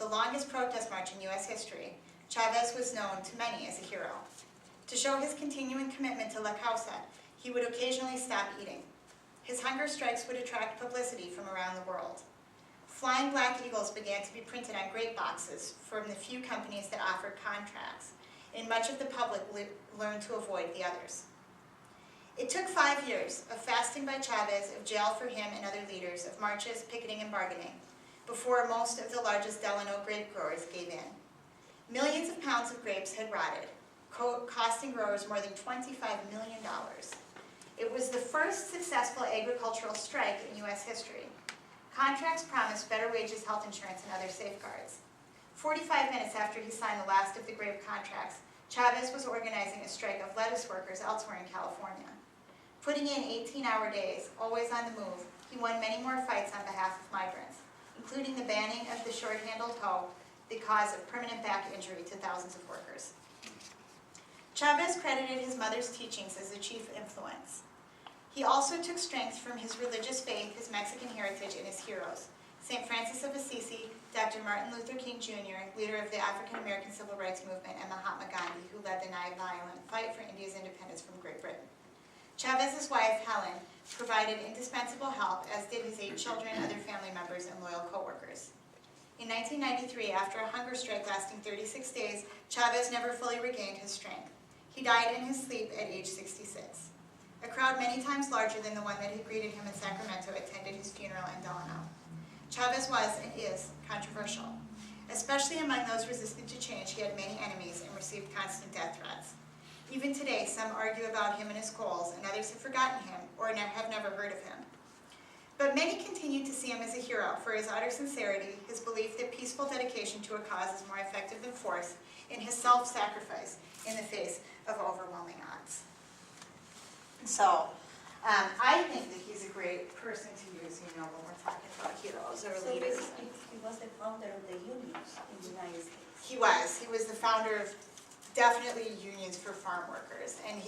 the longest protest march in U.S. history, Chavez was known to many as a hero. To show his continuing commitment to La Causa, he would occasionally stop eating. His hunger strikes would attract publicity from around the world. Flying black eagles began to be printed on grape boxes from the few companies that offered contracts, and much of the public learned to avoid the others. It took 5 years of fasting by Chavez, of jail for him and other leaders, of marches, picketing, and bargaining, before most of the largest Delano grape growers gave in. Millions of pounds of grapes had rotted, costing growers more than $25 million. It was the first successful agricultural strike in U.S. history. Contracts promised better wages, health insurance, and other safeguards. 45 minutes after he signed the last of the grape contracts, Chavez was organizing a strike of lettuce workers elsewhere in California. Putting in 18-hour days, always on the move, he won many more fights on behalf of migrants, including the banning of the short-handled hoe, the cause of permanent back injury to thousands of workers. Chavez credited his mother's teachings as the chief influence. He also took strength from his religious faith, his Mexican heritage, and his heroes, St. Francis of Assisi, Dr. Martin Luther King Jr., leader of the African American Civil Rights Movement, and Mahatma Gandhi, who led the nonviolent fight for India's independence from Great Britain. Chavez's wife, Helen, provided indispensable help, as did his 8 children, other family members, and loyal co-workers. In 1993, after a hunger strike lasting 36 days, Chavez never fully regained his strength. He died in his sleep at age 66. A crowd many times larger than the one that had greeted him in Sacramento attended his funeral in Delano. Chavez was and is controversial. Especially among those resistant to change, he had many enemies and received constant death threats. Even today, some argue about him and his goals, and others have forgotten him or have never heard of him. But many continue to see him as a hero for his utter sincerity, his belief that peaceful dedication to a cause is more effective than force, and his self-sacrifice in the face of overwhelming odds. So, I think that he's a great person to use, when we're talking about heroes or leaders. So he was the founder of the unions in the United States. He was. He was the founder of definitely unions for farm workers, and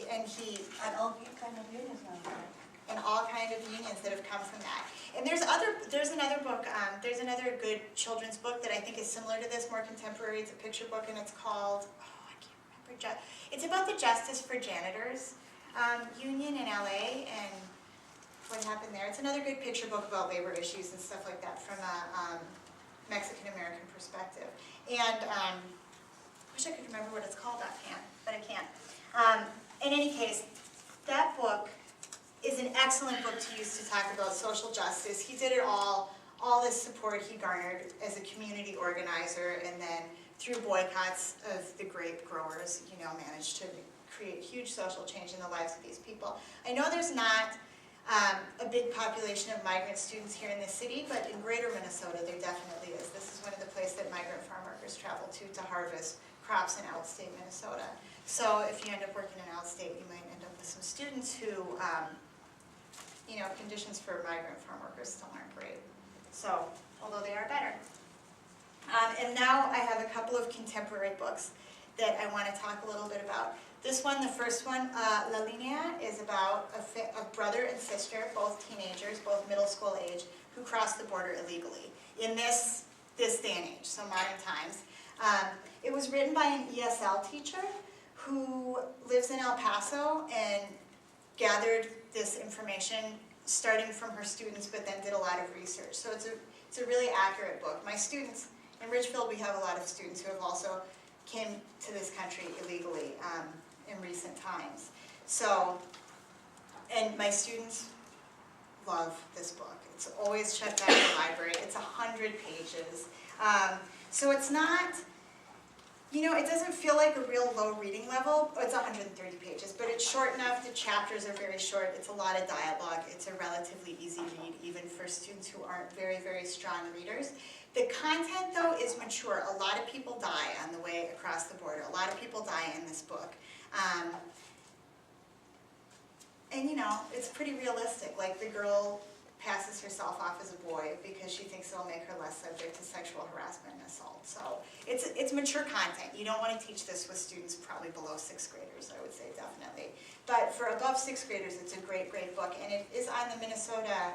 all kind of unions now, right? And all kind of unions that have come from that. And there's another book. There's another good children's book that I think is similar to this, more contemporary. It's a picture book, and it's called I can't remember. It's about the Justice for Janitors union in LA and what happened there. It's another good picture book about labor issues and stuff like that from a Mexican-American perspective. And I wish I could remember what it's called offhand, but I can't. In any case, that book is an excellent book to use to talk about social justice. He did it all this support he garnered as a community organizer, and then through boycotts of the grape growers, managed to create huge social change in the lives of these people. I know there's not a big population of migrant students here in the city, but in greater Minnesota there definitely is. This is one of the places that migrant farm workers travel to harvest crops in outstate Minnesota. So if you end up working in outstate, you might end up with some students who, conditions for migrant farm workers still aren't great. So, although they are better. And now I have a couple of contemporary books that I want to talk a little bit about. This one, the first one, La Linea, is about a brother and sister, both teenagers, both middle school age, who crossed the border illegally in this day and age, so modern times. It was written by an ESL teacher who lives in El Paso and gathered this information starting from her students, but then did a lot of research. So it's a really accurate book. My students, in Ridgefield, we have a lot of students who have also came to this country illegally in recent times. So, and my students love this book. It's always checked out in the library. It's 100 pages. So it's not, it doesn't feel like a real low reading level. It's 130 pages, but it's short enough. The chapters are very short. It's a lot of dialogue. It's a relatively easy read, even for students who aren't very, very strong readers. The content, though, is mature. A lot of people die on the way across the border. A lot of people die in this book. And, it's pretty realistic. Like, the girl passes herself off as a boy because she thinks it'll make her less subject to sexual harassment and assault. So it's mature content. You don't want to teach this with students probably below 6th graders, I would say, definitely. But for above 6th graders, it's a great, great book. And it is on the Minnesota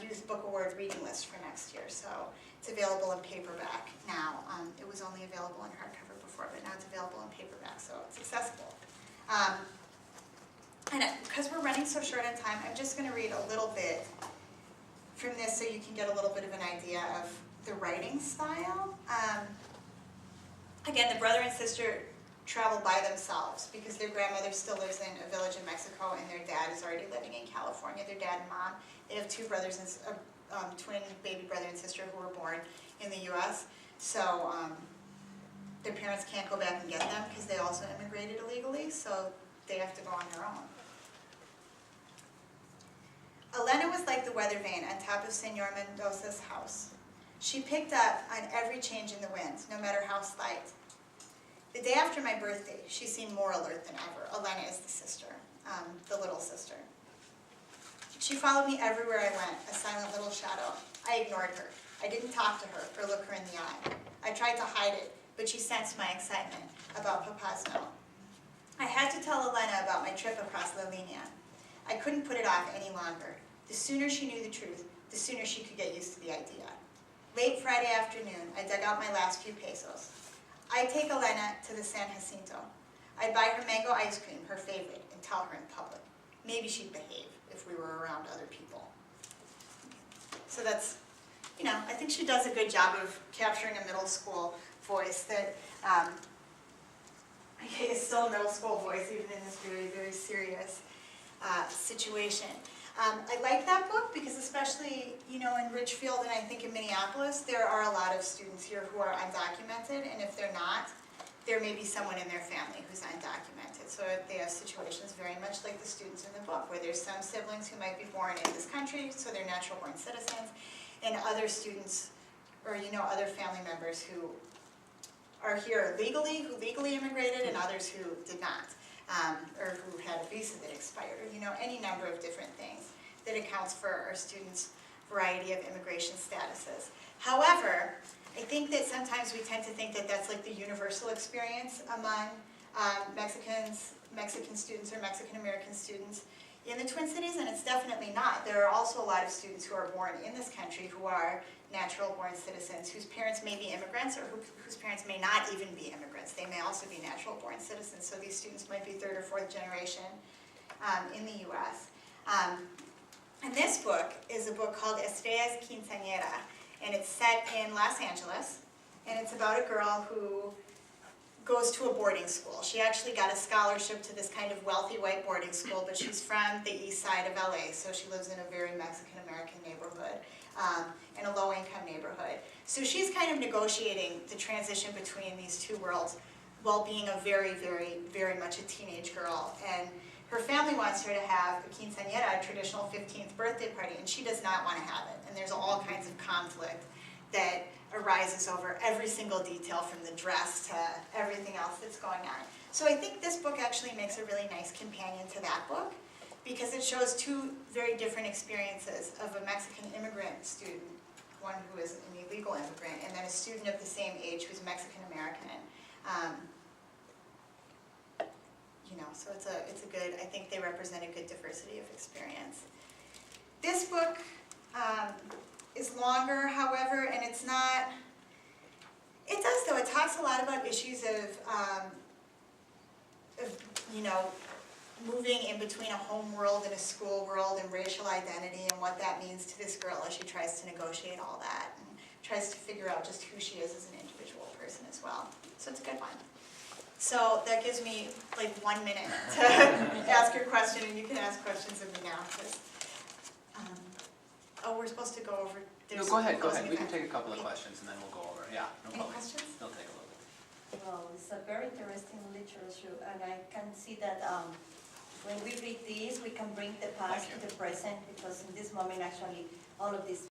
Youth Book Award reading list for next year. So it's available in paperback now. It was only available in hardcover before, but now it's available in paperback, so it's accessible. And because we're running so short on time, I'm just going to read a little bit from this so you can get a little bit of an idea of the writing style. Again, the brother and sister travel by themselves because their grandmother still lives in a village in Mexico and their dad is already living in California, their dad and mom. They have two brothers, and twin baby brother and sister who were born in the US. So their parents can't go back and get them because they also immigrated illegally, so they have to go on their own. Elena was like the weather vane on top of Senor Mendoza's house. She picked up on every change in the wind, no matter how slight. The day after my birthday, she seemed more alert than ever. Elena is the sister, the little sister. She followed me everywhere I went, a silent little shadow. I ignored her. I didn't talk to her or look her in the eye. I tried to hide it, but she sensed my excitement about Papa's note. I had to tell Elena about my trip across La Linea. I couldn't put it off any longer. The sooner she knew the truth, the sooner she could get used to the idea. Late Friday afternoon, I dug out my last few pesos. I'd take Elena to the San Jacinto. I'd buy her mango ice cream, her favorite, and tell her in public. Maybe she'd behave if we were around other people. So that's, I think she does a good job of capturing a middle school voice that is still a middle school voice even in this very, very serious situation. I like that book because especially, in Richfield and I think in Minneapolis, there are a lot of students here who are undocumented, and if they're not, there may be someone in their family who's undocumented. So they have situations very much like the students in the book, where there's some siblings who might be born in this country, so they're natural born citizens, and other students, or other family members who are here legally, who legally immigrated, and others who did not. Or who had a visa that expired, or any number of different things that accounts for our students' variety of immigration statuses. However, I think that sometimes we tend to think that that's like the universal experience among Mexican students or Mexican-American students in the Twin Cities, and it's definitely not. There are also a lot of students who are born in this country who are natural-born citizens, whose parents may be immigrants or whose parents may not even be immigrants. They may also be natural-born citizens, so these students might be third or fourth generation in the U.S. And this book is a book called Estrella's Quinceañera, and it's set in Los Angeles, and it's about a girl who goes to a boarding school. She actually got a scholarship to this kind of wealthy white boarding school, but she's from the east side of LA, so she lives in a very Mexican-American neighborhood, in a low-income neighborhood. So she's kind of negotiating the transition between these two worlds while being a very, very, very much a teenage girl. And her family wants her to have a quinceañera, a traditional 15th birthday party, and she does not want to have it. And there's all kinds of conflict that arises over every single detail, from the dress to everything else that's going on. So I think this book actually makes a really nice companion to that book, because it shows two very different experiences of a Mexican immigrant student, one who is an illegal immigrant, and then a student of the same age who's Mexican-American. So it's a good, I think they represent a good diversity of experience. This book is longer, however, and it's not, it does though, it talks a lot about issues of moving in between a home world and a school world and racial identity and what that means to this girl as she tries to negotiate all that and tries to figure out just who she is as an individual person as well. So it's a good one. So that gives me like 1 minute to ask your question, and you can ask questions of me now. We're supposed to go over. No, go ahead. We can take a couple of questions and then we'll go over. Yeah, no Any problem. questions? They'll take a little bit. Well, it's a very interesting literature, and I can see that when we read this, we can bring the past to the present, because in this moment, actually, all of these